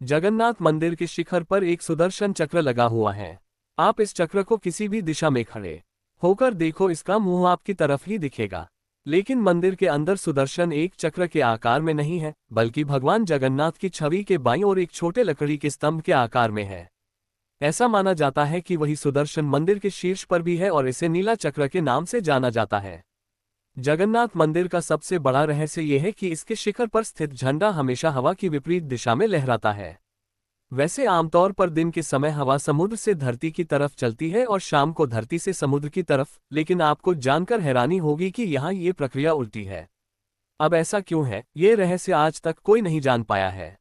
जगन्नाथ मंदिर के शिखर पर एक सुदर्शन चक्र लगा हुआ है। आप इस चक्र को किसी भी दिशा में खड़े होकर देखो, इसका मुंह आपकी तरफ ही दिखेगा। लेकिन मंदिर के अंदर सुदर्शन एक चक्र के आकार में नहीं है, बल्कि भगवान जगन्नाथ की छवि के बाईं ओर एक छोटे लकड़ी के स्तंभ के आकार में है। ऐसा माना जाता है कि वही सुदर्शन मंदिर के शीर्ष पर भी है और इसे नीला चक्र के नाम से जाना जाता है। जगन्नाथ मंदिर का सबसे बड़ा रहस्य यह है कि इसके शिखर पर स्थित झंडा हमेशा हवा की विपरीत दिशा में लहराता है। वैसे आमतौर पर दिन के समय हवा समुद्र से धरती की तरफ चलती है और शाम को धरती से समुद्र की तरफ, लेकिन आपको जानकर हैरानी होगी कि यहाँ ये प्रक्रिया उल्टी है। अब ऐसा क्यों है, ये रहस्य आज तक कोई नहीं जान पाया है।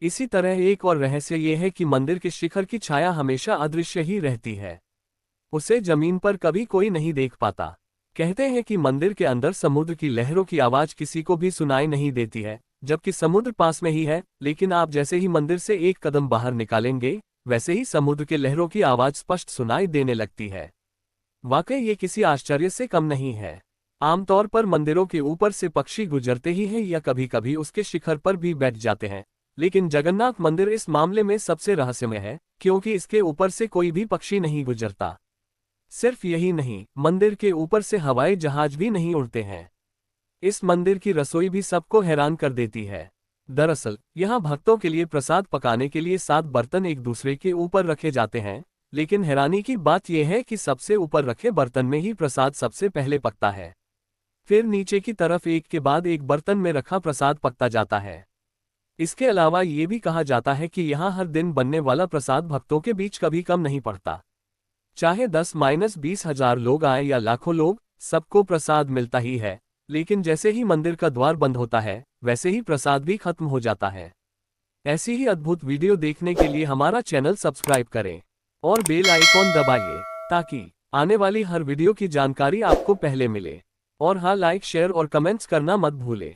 इसी तरह एक और रहस्य ये है कि मंदिर के शिखर की छाया हमेशा अदृश्य ही रहती है, उसे जमीन पर कभी कोई नहीं देख पाता। कहते हैं कि मंदिर के अंदर समुद्र की लहरों की आवाज किसी को भी सुनाई नहीं देती है, जबकि समुद्र पास में ही है, लेकिन आप जैसे ही मंदिर से एक कदम बाहर निकालेंगे, वैसे ही समुद्र के लहरों की आवाज स्पष्ट सुनाई देने लगती है। वाकई ये किसी आश्चर्य से कम नहीं है। आमतौर पर मंदिरों के ऊपर से पक्षी गुजरते ही हैं या कभी कभी उसके शिखर पर भी बैठ जाते हैं, लेकिन जगन्नाथ मंदिर इस मामले में सबसे रहस्यमय है, क्योंकि इसके ऊपर से कोई भी पक्षी नहीं गुजरता। सिर्फ यही नहीं, मंदिर के ऊपर से हवाई जहाज भी नहीं उड़ते हैं। इस मंदिर की रसोई भी सबको हैरान कर देती है। दरअसल यहाँ भक्तों के लिए प्रसाद पकाने के लिए 7 बर्तन एक दूसरे के ऊपर रखे जाते हैं, लेकिन हैरानी की बात यह है कि सबसे ऊपर रखे बर्तन में ही प्रसाद सबसे पहले पकता है। फिर नीचे की तरफ एक के बाद एक बर्तन में रखा प्रसाद पकता जाता है। इसके अलावा ये भी कहा जाता है कि यहाँ हर दिन बनने वाला प्रसाद भक्तों के बीच कभी कम नहीं पड़ता। चाहे 10-20 हजार लोग आए या लाखों लोग, सबको प्रसाद मिलता ही है। लेकिन जैसे ही मंदिर का द्वार बंद होता है, वैसे ही प्रसाद भी खत्म हो जाता है। ऐसी ही अद्भुत वीडियो देखने के लिए हमारा चैनल सब्सक्राइब करें और बेल आइकॉन दबाइए, ताकि आने वाली हर वीडियो की जानकारी आपको पहले मिले। और हाँ, लाइक, शेयर और कमेंट्स करना मत भूलें।